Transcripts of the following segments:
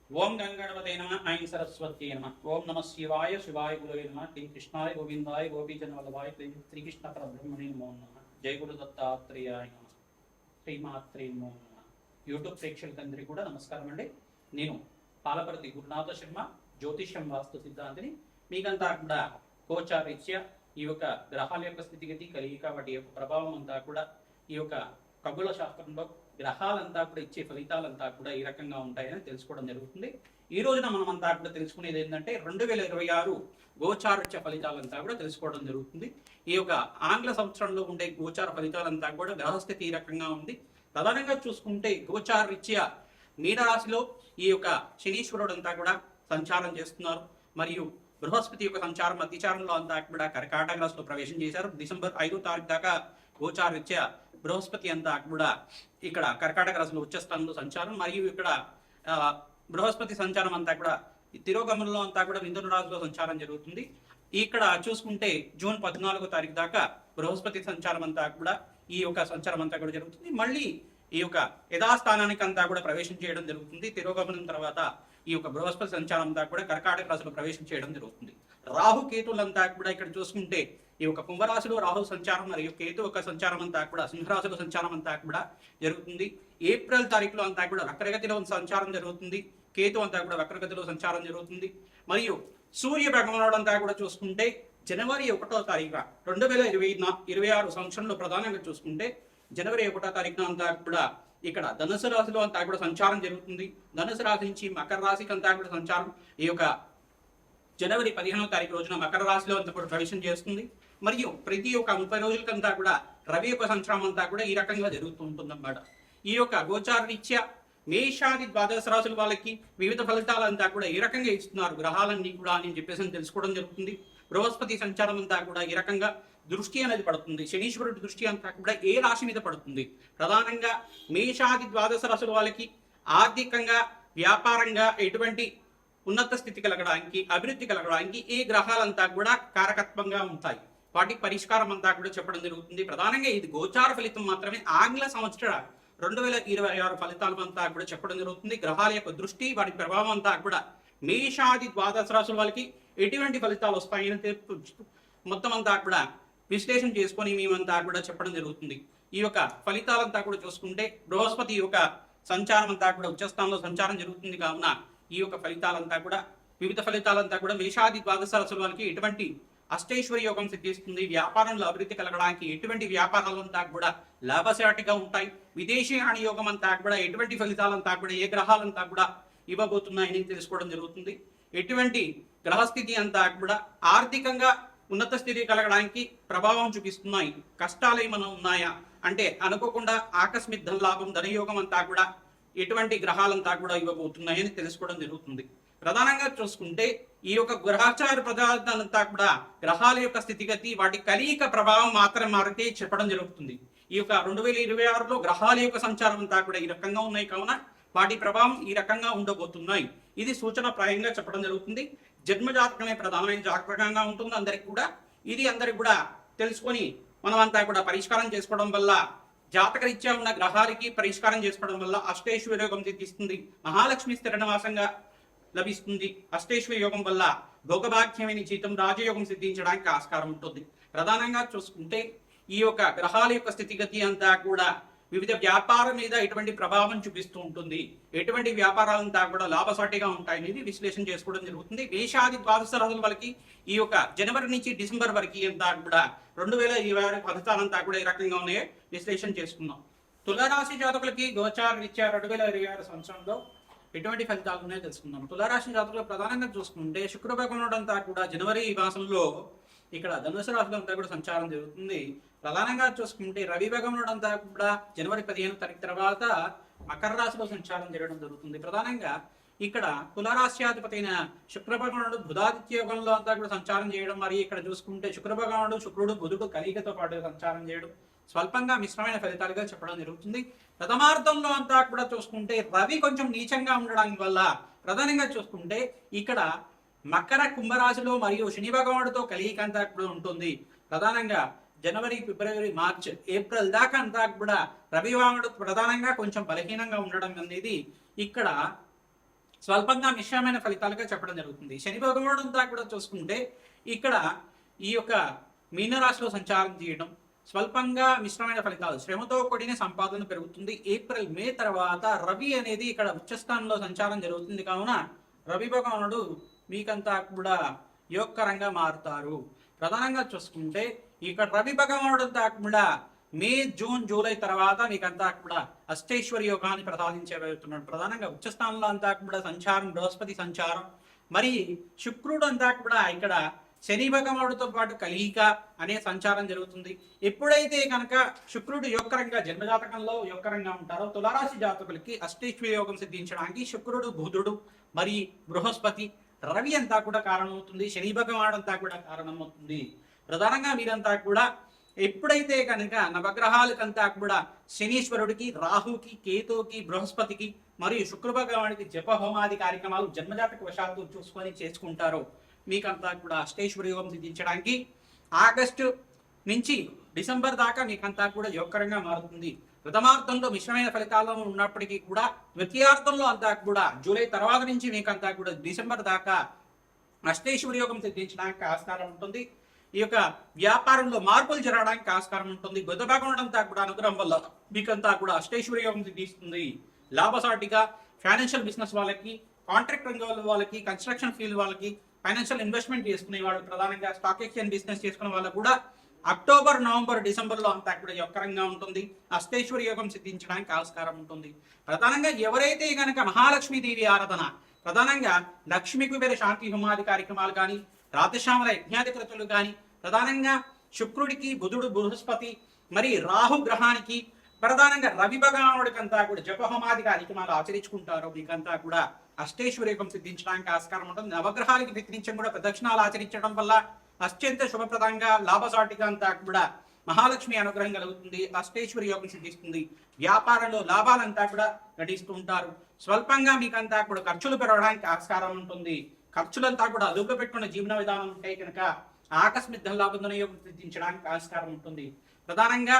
ఓం గంగణపతే నమ ఐం సరస్వత్యై నమ ఓం నమ శివాయ శివాయ గురవే నమ శ్రీ కృష్ణాయ గోవిందాయ గోపీజనవల్లభాయ శ్రీకృష్ణ పరబ్రహ్మణే నమో నమ జయ గురు దత్తాత్రేయాయ నమ శ్రీమాత్రే నమో నమ. యూట్యూబ్ ప్రేక్షకులందరికీ కూడా నమస్కారం అండి. నేను పాలపర్తి గురునాథ శర్మ, జ్యోతిష్యం వాస్తు సిద్ధాంతిని. మీకంతా కూడా గోచారీత్యా ఈ యొక్క గ్రహాల యొక్క స్థితిగతి కలిగి వాటి యొక్క ప్రభావం అంతా కూడా ఈ యొక్క ఖగోళ శాస్త్రంలో గ్రహాలంతా కూడా ఇచ్చే ఫలితాలంతా కూడా ఈ రకంగా ఉంటాయని తెలుసుకోవడం జరుగుతుంది. ఈ రోజున మనం అంతా కూడా తెలుసుకునేది ఏంటంటే 2026 గోచారత్య ఫలితాలంతా కూడా తెలుసుకోవడం జరుగుతుంది. ఈ యొక్క ఆంగ్ల సంవత్సరంలో ఉండే గోచార ఫలితాలంతా కూడా గ్రహస్థితి ఈ రకంగా ఉంది. ప్రధానంగా చూసుకుంటే గోచారరీత్యా మీనరాశిలో ఈ యొక్క శనీశ్వరుడు అంతా కూడా సంచారం చేస్తున్నారు. మరియు బృహస్పతి యొక్క సంచారం అతిచారంలో అంతా కూడా కర్కాటక రాశిలో ప్రవేశం చేశారు. డిసెంబర్ 5వ తారీఖు దాకా గోచారరీత్యా బృహస్పతి అంతా కూడా ఇక్కడ కర్కాటక రాశిలో ఉచ్చ స్థానంలో సంచారం, మరియు ఇక్కడ బృహస్పతి సంచారం అంతా కూడా తిరోగమనంలో అంతా కూడా మిథున రాశిలో సంచారం జరుగుతుంది. ఇక్కడ చూసుకుంటే జూన్ 14వ తారీఖు దాకా బృహస్పతి సంచారం అంతా కూడా ఈ యొక్క సంచారం అంతా కూడా జరుగుతుంది. మళ్ళీ ఈ యొక్క యథాస్థానానికి అంతా కూడా ప్రవేశం చేయడం జరుగుతుంది. తిరోగమనం తర్వాత ఈ యొక్క బృహస్పతి సంచారం అంతా కూడా కర్కాటక రాశిలో ప్రవేశం చేయడం జరుగుతుంది. రాహు కేతులంతా కూడా ఇక్కడ చూసుకుంటే ఈ యొక్క కుంభరాశిలో రాహు సంచారం మరియు కేతు యొక్క సంచారం అంతా కూడా సింహరాశిలో సంచారం అంతా కూడా జరుగుతుంది. ఏప్రిల్ తారీఖులో అంతా కూడా వక్రగతిలో సంచారం జరుగుతుంది. కేతు అంతా కూడా వక్రగతిలో సంచారం జరుగుతుంది. మరియు సూర్య భగవానుడు అంతా కూడా చూసుకుంటే జనవరి 1వ తారీఖున 2026 సంవత్సరంలో ప్రధానంగా చూసుకుంటే జనవరి 1వ తారీఖున అంతా కూడా ఇక్కడ ధనుసు రాశిలో అంతా కూడా సంచారం జరుగుతుంది. ధనుసు రాశి నుంచి మకర రాశికి అంతా కూడా సంచారం ఈ యొక్క జనవరి 15వ తారీఖు రోజున మకర రాశిలో అంతా కూడా ప్రవేశం చేస్తుంది. మరియు ప్రతి ఒక్క 30 రోజులకంతా కూడా రవి యొక్క సంచారం అంతా కూడా ఈ రకంగా జరుగుతూ ఉంటుందన్నమాట. ఈ యొక్క గోచార రీత్యా మేషాది ద్వాదశ రాశుల వాళ్ళకి వివిధ ఫలితాలంతా కూడా ఈ రకంగా ఇస్తున్నారు గ్రహాలన్నీ కూడా అని చెప్పేసి తెలుసుకోవడం జరుగుతుంది. బృహస్పతి సంచారం అంతా కూడా ఈ రకంగా దృష్టి అనేది పడుతుంది. శనీశ్వరుడి దృష్టి అంతా కూడా ఏ రాశి మీద పడుతుంది? ప్రధానంగా మేషాది ద్వాదశ రాశుల వాళ్ళకి ఆర్థికంగా వ్యాపారంగా ఎటువంటి ఉన్నత స్థితి కలగడానికి అభివృద్ధి కలగడానికి ఏ గ్రహాలంతా కూడా కారకత్వంగా ఉంటాయి, వాటి పరిష్కారం అంతా కూడా చెప్పడం జరుగుతుంది. ప్రధానంగా ఇది గోచార ఫలితం మాత్రమే. ఆంగ్ల సంవత్సర 2026 ఫలితాలు అంతా కూడా చెప్పడం జరుగుతుంది. గ్రహాల యొక్క దృష్టి వాటి ప్రభావం అంతా కూడా మేషాది ద్వాదశ రాశుల వాళ్ళకి ఎటువంటి ఫలితాలు వస్తాయని మొత్తం అంతా కూడా విశ్లేషణ చేసుకొని మేమంతా కూడా చెప్పడం జరుగుతుంది. ఈ యొక్క ఫలితాలంతా కూడా చూసుకుంటే బృహస్పతి యొక్క సంచారం అంతా కూడా ఉచ్చస్థానంలో సంచారం జరుగుతుంది. కావున ఈ యొక్క ఫలితాలంతా కూడా వివిధ ఫలితాలంతా కూడా మేషాది ద్వాదశ రాశుల వాళ్ళకి ఎటువంటి అష్టైశ్వర్య యోగం సిద్ధిస్తుంది. వ్యాపారంలో అభివృద్ధి కలగడానికి ఎటువంటి వ్యాపారాలంతా కూడా లాభసాటిగా ఉంటాయి. విదేశీయాన యోగం అంతా కూడా ఎటువంటి ఫలితాలంతా కూడా ఏ గ్రహాలంతా కూడా ఇవ్వబోతున్నాయని తెలుసుకోవడం జరుగుతుంది. ఎటువంటి గ్రహస్థితి అంతా కూడా ఆర్థికంగా ఉన్నత స్థితి కలగడానికి ప్రభావం చూపిస్తున్నాయి. కష్టాలు ఏమైనా ఉన్నాయా అంటే అనుకోకుండా ఆకస్మిక ధన లాభం ధనయోగం అంతా కూడా ఎటువంటి గ్రహాలంతా కూడా ఇవ్వబోతున్నాయని తెలుసుకోవడం జరుగుతుంది. ప్రధానంగా చూసుకుంటే ఈ యొక్క గ్రహచార పదార్థాలంతా కూడా గ్రహాల యొక్క స్థితిగతి వాటి కలయిక ప్రభావం మాత్రమే చెప్పడం జరుగుతుంది. ఈ యొక్క 2026లో గ్రహాల యొక్క సంచారం అంతా కూడా ఈ రకంగా ఉన్నాయి. కావున వాటి ప్రభావం ఈ రకంగా ఉండబోతున్నాయి. ఇది సూచన ప్రాయంగా చెప్పడం జరుగుతుంది. జన్మజాతకమే ప్రధానమైన జాతకంగా ఉంటుంది అందరికి కూడా. ఇది అందరికి కూడా తెలుసుకొని మనం అంతా కూడా పరిష్కారం చేసుకోవడం వల్ల జాతకరీత్యా ఉన్న గ్రహాలకి పరిష్కారం చేసుకోవడం వల్ల అష్టైశ్వర్య యోగం సిద్ధిస్తుంది. మహాలక్ష్మి స్థిర నివాసంగా లభిస్తుంది. అష్టైశ్వర్య యోగం వల్ల భోగభాగ్యమైన జీతం రాజయోగం సిద్ధించడానికి ఆస్కారం ఉంటుంది. ప్రధానంగా చూసుకుంటే ఈ యొక్క గ్రహాల యొక్క స్థితిగతి అంతా కూడా వివిధ వ్యాపారం మీద ఎటువంటి ప్రభావం చూపిస్తూ ఉంటుంది, ఎటువంటి వ్యాపారాలంతా కూడా లాభసాటిగా ఉంటాయనేది విశ్లేషణ చేసుకోవడం జరుగుతుంది. మేషాది ద్వాదశ రాశుల వాళ్ళకి ఈ యొక్క జనవరి నుంచి డిసెంబర్ వరకు అంతా కూడా 2026 ఫలితాలంతా కూడా ఈ రకంగా ఉన్నాయో విశ్లేషణ చేసుకుందాం. తులారాశి జాతకులకి గోచార రీత్యా 2026 సంవత్సరంలో ఎటువంటి ఫలితాలు ఉన్నాయో తెలుసుకుందాం. తులారాశి జాతకులు ప్రధానంగా చూసుకుంటే శుక్ర భగవానుడు అంతా కూడా జనవరి మాసంలో ఇక్కడ ధనుసు రాశిలో అంతా కూడా సంచారం జరుగుతుంది. ప్రధానంగా చూసుకుంటే రవి భగవానుడు అంతా కూడా జనవరి 15వ తారీఖు తర్వాత మకర రాశిలో సంచారం జరగడం జరుగుతుంది. ప్రధానంగా ఇక్కడ తులారాశ్యాధిపతి అయిన శుక్ర భగవానుడు బుధాదిత్య యోగంలో అంతా కూడా సంచారం చేయడం, మరియు ఇక్కడ చూసుకుంటే శుక్ర భగవానుడు శుక్రుడు బుధుడు కలిగితో పాటు సంచారం చేయడం స్వల్పంగా మిశ్రమైన ఫలితాలుగా చెప్పడం జరుగుతుంది. ప్రథమార్థంలో అంతా కూడా చూసుకుంటే రవి కొంచెం నీచంగా ఉండడం వల్ల ప్రధానంగా చూసుకుంటే ఇక్కడ మకర కుంభరాశిలో మరియు శని భగవానుడితో కలియిక అంతా కూడా ఉంటుంది. ప్రధానంగా జనవరి ఫిబ్రవరి మార్చ్ ఏప్రిల్ దాకా అంతా కూడా రవి భగవానుడు ప్రధానంగా కొంచెం బలహీనంగా ఉండడం అనేది ఇక్కడ స్వల్పంగా మిశ్రమైన ఫలితాలుగా చెప్పడం జరుగుతుంది. శని భగవానుడంతా కూడా చూసుకుంటే ఇక్కడ ఈ యొక్క మీనరాశిలో సంచారం చేయడం స్వల్పంగా మిశ్రమైన ఫలితాలు, శ్రమతో కూడిన సంపాదన పెరుగుతుంది. ఏప్రిల్ మే తర్వాత రవి అనేది ఇక్కడ ఉచ్చస్థానంలో సంచారం జరుగుతుంది కావున రవి భగవానుడు మీకంతా కూడా యోగకరంగా మారుతారు. ప్రధానంగా చూసుకుంటే ఇక్కడ రవి భగవానుడంతా కూడా మే జూన్ జూలై తర్వాత మీకంతా కూడా అష్టైశ్వర్య యోగాన్ని ప్రసాదించబోతున్నాడు. ప్రధానంగా ఉచ్చస్థానంలో అంతా కూడా సంచారం, బృహస్పతి సంచారం, మరి శుక్రుడు అంతా కూడా ఇక్కడ శని భగవానుడితో పాటు కలియిక అనే సంచారం జరుగుతుంది. ఎప్పుడైతే కనుక శుక్రుడు యోగకరంగా జన్మజాతకంలో యోగకరంగా ఉంటారో తులారాశి జాతకులకి అష్టైశ్వర్య యోగం సిద్ధించడానికి శుక్రుడు, బుధుడు, మరి బృహస్పతి, రవి అంతా కూడా కారణమవుతుంది. శని భగవానుడు అంతా కూడా కారణమవుతుంది. ప్రధానంగా మీరంతా కూడా ఎప్పుడైతే కనుక నవగ్రహాలకంతా కూడా శనీశ్వరుడికి, రాహుకి, కేతువుకి, బృహస్పతికి మరియు శుక్ర భగవానికి జప హోమాది కార్యక్రమాలు జన్మజాతక వశాత్తు చూసుకొని చేసుకుంటారో మీకంతా కూడా అష్టైశ్వర్య యోగం సిద్ధించడానికి ఆగస్టు నుంచి డిసెంబర్ దాకా మీకంతా కూడా యోగకరంగా మారుతుంది. ప్రథమార్థంలో మిశ్రమైన ఫలితాలు ఉన్నప్పటికీ కూడా ద్వితీయార్థంలో అంతా కూడా జూలై తర్వాత నుంచి మీకంతా కూడా డిసెంబర్ దాకా అష్టైశ్వర్య యోగం సిద్ధించడానికి ఆస్కారం ఉంటుంది. ఈ యొక్క వ్యాపారంలో మార్పులు జరగడానికి ఆస్కారం ఉంటుంది. బుధ భగవానుడంతా కూడా అనుగ్రహం వల్ల మీకంతా కూడా అష్టైశ్వర్య యోగం సిద్ధిస్తుంది. లాభసాటిగా ఫైనాన్షియల్ బిజినెస్ వాళ్ళకి, కాంట్రాక్ట్ రంగం వాళ్ళకి, కన్స్ట్రక్షన్ ఫీల్డ్ వాళ్ళకి, ఫైనాన్షియల్ ఇన్వెస్ట్మెంట్ చేసుకునే వాళ్ళు, ప్రధానంగా స్టాక్ ఎక్స్చేంజ్ బిజినెస్ చేసుకునే వాళ్ళకు కూడా అక్టోబర్, నవంబర్, డిసెంబర్లో అంతా కూడా యోగకరంగా ఉంటుంది. అష్టైశ్వర్య యోగం సిద్ధించడానికి ఆస్కారం ఉంటుంది. ప్రధానంగా ఎవరైతే కనుక మహాలక్ష్మీదేవి ఆరాధన, ప్రధానంగా లక్ష్మీ కుబేర శాంతి హోమాది కార్యక్రమాలు కానీ, రాతశ్యామల యజ్ఞాధికృతులు కానీ, ప్రధానంగా శుక్రుడికి, బుధుడు, బృహస్పతి, మరి రాహు గ్రహానికి, ప్రధానంగా రవి భగవానుడికంతా కూడా జపహోమాది కార్యక్రమాలు ఆచరించుకుంటారో మీకంతా కూడా అష్టైశ్వర్యం సిద్ధించడానికి ఆస్కారం ఉంటుంది. నవగ్రహాలకి ప్రతినిత్యం కూడా ప్రదక్షిణాలు ఆచరించడం వల్ల అత్యంత శుభప్రదంగా లాభసాటిగా అంతా కూడా మహాలక్ష్మి అనుగ్రహం కలుగుతుంది. అష్టైశ్వర్య యోగం సిద్ధిస్తుంది. వ్యాపారంలో లాభాలంతా కూడా గడిస్తూ ఉంటారు. స్వల్పంగా మీకంతా కూడా ఖర్చులు పెరగడానికి ఆస్కారం ఉంటుంది. ఖర్చులంతా కూడా అదుపులో పెట్టుకున్న జీవన విధానం ఉంటే కనుక ఆకస్మిక ధనలాభం యోగం సిద్ధించడానికి ఆస్కారం ఉంటుంది. ప్రధానంగా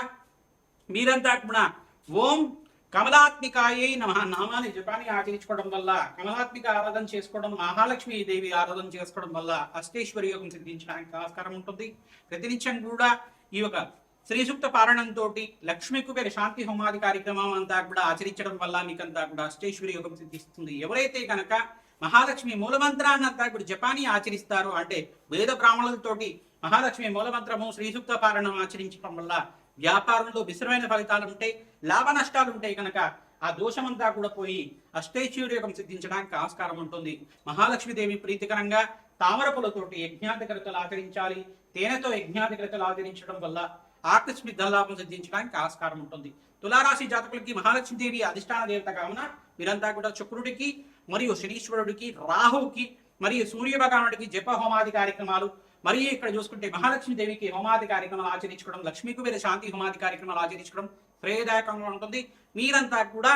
మీరంతా కూడా ఓం కమలాత్మికాయై నమః నామాన్ని జపాన్ని ఆచరించుకోవడం వల్ల, కమలాత్మిక ఆరాధన చేసుకోవడం, మహాలక్ష్మి దేవి ఆరాధన చేసుకోవడం వల్ల అష్టైశ్వర్య యోగం సిద్ధించడానికి ఆస్కారం ఉంటుంది. ప్రతినిత్యం కూడా ఈ యొక్క శ్రీ సూక్త పారాయణంతో లక్ష్మీ కుబేర శాంతి హోమాది కార్యక్రమం అంతా కూడా ఆచరించడం వల్ల మీకంతా కూడా అష్టైశ్వర్య యోగం సిద్ధిస్తుంది. ఎవరైతే కనుక మహాలక్ష్మి మూలమంత్రాన్ని అంతా కూడా జపాన్ని ఆచరిస్తారో, అంటే వేద బ్రాహ్మణులతోటి మహాలక్ష్మి మూలమంత్రము, శ్రీ సూక్త పారాయణం ఆచరించడం వల్ల వ్యాపారంలో విసరమైన ఫలితాలు ఉంటాయి, లాభ నష్టాలు ఉంటాయి కనుక ఆ దోషమంతా కూడా పోయి అష్టైశ్వర్య యోగం సిద్ధించడానికి ఆస్కారం ఉంటుంది. మహాలక్ష్మీదేవి ప్రీతికరంగా తామరపులతోటి యజ్ఞాధికృతలు ఆచరించాలి. తేనెతో యజ్ఞాధికృతలు ఆచరించడం వల్ల ఆకస్మిక ధనలాభం సిద్ధించడానికి ఆస్కారం ఉంటుంది. తులారాశి జాతకులకి మహాలక్ష్మీదేవి అధిష్టాన దేవత కావున మీరంతా కూడా శుక్రుడికి, మరియు శనీశ్వరుడికి, రాహుకి, మరియు సూర్య భగవానుడికి జప హోమాది కార్యక్రమాలు, మరియు ఇక్కడ చూసుకుంటే మహాలక్ష్మీదేవికి హోమాది కార్యక్రమాలు ఆచరించుకోవడం, లక్ష్మీ కుబేర శాంతి హోమాది కార్యక్రమాలు ఆచరించుకోవడం శ్రేయదాయకంగా ఉంటుంది. మీరంతా కూడా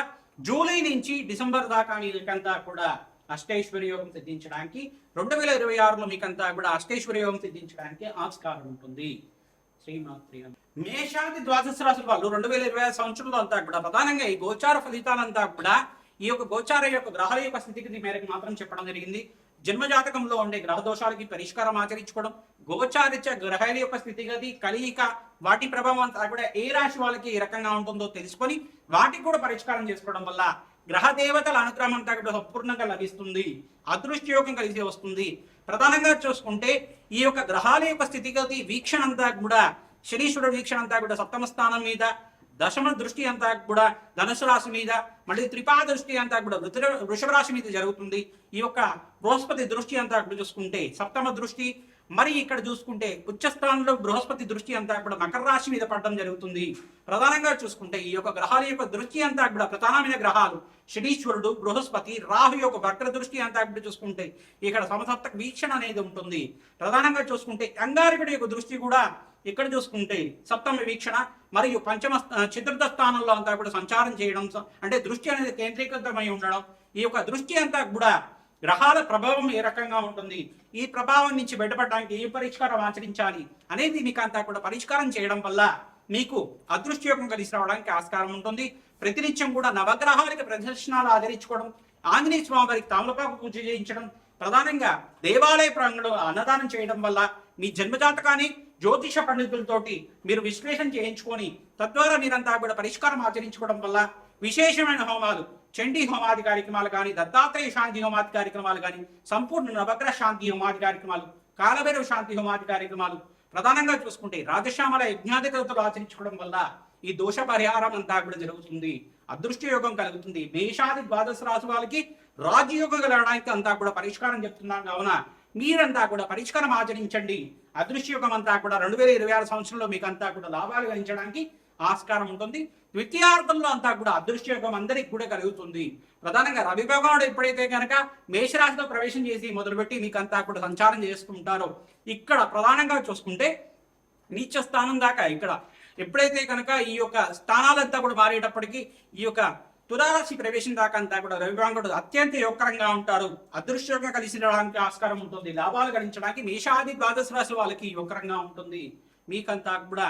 జూలై నుంచి డిసెంబర్ దాకా మీకంతా కూడా అష్టైశ్వర్య యోగం సిద్ధించడానికి 2026లో మీకంతా కూడా అష్టైశ్వర్య యోగం సిద్ధించడానికి ఆస్కారం ఉంటుంది. శ్రీమాత్రి మేషాది ద్వాదశ రాశుల వాళ్ళు 2025 సంవత్సరంలో అంతా కూడా ప్రధానంగా ఈ గోచార ఫలితాలంతా కూడా ఈ యొక్క గోచార యొక్క గ్రహాల యొక్క స్థితిగతి మేరకు మాత్రం చెప్పడం జరిగింది. జన్మజాతకంలో ఉండే గ్రహ దోషాలకి పరిష్కారం ఆచరించుకోవడం, గోచారిత్య గ్రహాల యొక్క స్థితిగతి, కలియిక, వాటి ప్రభావం అంతా కూడా ఏ రాశి వాళ్ళకి ఏ రకంగా ఉంటుందో తెలుసుకొని వాటికి కూడా పరిష్కారం చేసుకోవడం వల్ల గ్రహ దేవతల అనుగ్రహం అంతా కూడా సంపూర్ణంగా లభిస్తుంది. అదృష్టయోగం కలిసి వస్తుంది. ప్రధానంగా చూసుకుంటే ఈ యొక్క గ్రహాల యొక్క స్థితిగతి వీక్షణ అంతా కూడా శనీశ్వరుడు వీక్షణ అంతా కూడా సప్తమ స్థానం మీద, దశమ దృష్టి అంతా కూడా ధనుసు రాశి మీద, మళ్ళీ త్రిపాద దృష్టి అంతా కూడా వృషభ రాశి మీద జరుగుతుంది. ఈ యొక్క బృహస్పతి దృష్టి అంతా కూడా చూసుకుంటే సప్తమ దృష్టి, మరి ఇక్కడ చూసుకుంటే ఉచ్చస్థానంలో బృహస్పతి దృష్టి అంతా కూడా మకర రాశి మీద పడడం జరుగుతుంది. ప్రధానంగా చూసుకుంటే ఈ యొక్క గ్రహాల యొక్క దృష్టి అంతా కూడా ప్రధానమైన గ్రహాలు శనీశ్వరుడు, బృహస్పతి, రాహు యొక్క వక్ర దృష్టి అంతా కూడా చూసుకుంటే ఇక్కడ సమసప్తక వీక్షణ అనేది ఉంటుంది. ప్రధానంగా చూసుకుంటే అంగారకుడి యొక్క దృష్టి కూడా ఇక్కడ చూసుకుంటే సప్తమ వీక్షణ, మరియు పంచమ చతుర్థ స్థానంలో అంతా కూడా సంచారం చేయడం, అంటే దృష్టి అనేది కేంద్రీకృతమై ఉండడం. ఈ యొక్క దృష్టి అంతా కూడా గ్రహాల ప్రభావం ఏ రకంగా ఉంటుంది, ఈ ప్రభావం నుంచి బయటపడడానికి ఏ పరిష్కారం ఆచరించాలి అనేది మీకు అంతా కూడా పరిష్కారం చేయడం వల్ల మీకు అదృష్టయోగం కలిసి రావడానికి ఆస్కారం ఉంటుంది. ప్రతినిత్యం కూడా నవగ్రహాలకి ప్రదర్శనలు ఆచరించుకోవడం, ఆంజనేయ స్వామి వారికి తామలపాకు పూజ చేయించడం, ప్రధానంగా దేవాలయ ప్రాంగణంలో అన్నదానం చేయడం వల్ల మీ జన్మజాతకాన్ని జ్యోతిష పండితులతోటి మీరు విశ్లేషణ చేయించుకొని తద్వారా మీరంతా కూడా పరిష్కారం ఆచరించుకోవడం వల్ల విశేషమైన హోమాలు, చండీ హోమాది కార్యక్రమాలు కానీ, దత్తాత్రేయ శాంతి హోమాది కార్యక్రమాలు కానీ, సంపూర్ణ నవగ్రహ శాంతి హోమాది కార్యక్రమాలు, కాలభైరవ శాంతి హోమాది కార్యక్రమాలు, ప్రధానంగా చూసుకుంటే రాజశ్యామల యజ్ఞాది దేవతలు ఆచరించుకోవడం వల్ల ఈ దోష పరిహారం అంతా కూడా జరుగుతుంది. అదృష్ట యోగం కలుగుతుంది. మేషాది ద్వాదశ రాశి వాళ్ళకి రాజయోగం కలగడానికి అంతా కూడా పరిష్కారం చెప్తున్నాను. కావున మీరంతా కూడా పరిష్కారం ఆచరించండి. అదృష్ట యోగం అంతా కూడా 2026 సంవత్సరంలో మీకు అంతా కూడా లాభాలు గణించడానికి ఆస్కారం ఉంటుంది. ద్వితీయార్థంలో అంతా కూడా అదృష్ట యోగం అందరికి కూడా కలుగుతుంది. ప్రధానంగా రవి భగవానుడు ఎప్పుడైతే కనుక మేషరాశిలో ప్రవేశం చేసి మొదలుపెట్టి మీకు అంతా కూడా సంచారం చేసుకుంటారో, ఇక్కడ ప్రధానంగా చూసుకుంటే నీచ స్థానం దాకా ఇక్కడ ఎప్పుడైతే కనుక ఈ యొక్క స్థానాలంతా కూడా మారేటప్పటికీ ఈ యొక్క తులారాశి ప్రవేశం దాకా అంతా కూడా రవి భగవానుడు అత్యంత యోగకరంగా ఉంటారు. అదృష్టంగా కలిసి రావడానికి ఆస్కారం ఉంటుంది. లాభాలు గణించడానికి మేషాది ద్వాదశ రాశి వాళ్ళకి యోగకరంగా ఉంటుంది. మీకంతా కూడా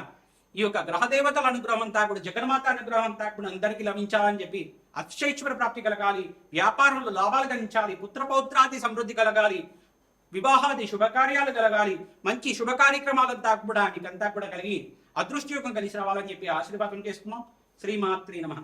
ఈ యొక్క గ్రహదేవతల అనుగ్రహం అంతా కూడా, జగన్మాత అనుగ్రహం అంతా కూడా అందరికీ లభించాలని చెప్పి అక్షైశ్వర ప్రాప్తి కలగాలి, వ్యాపారంలో లాభాలు గణించాలి, పుత్రపౌత్రాది సమృద్ధి కలగాలి, వివాహాది శుభకార్యాలు కలగాలి, మంచి శుభ కార్యక్రమాలంతా కూడా మీకంతా కూడా కలిగి అదృష్టయోగం కలిసి రావాలని చెప్పి ఆశీర్వాదం చేస్తున్నాం. శ్రీమాత్రి నమః.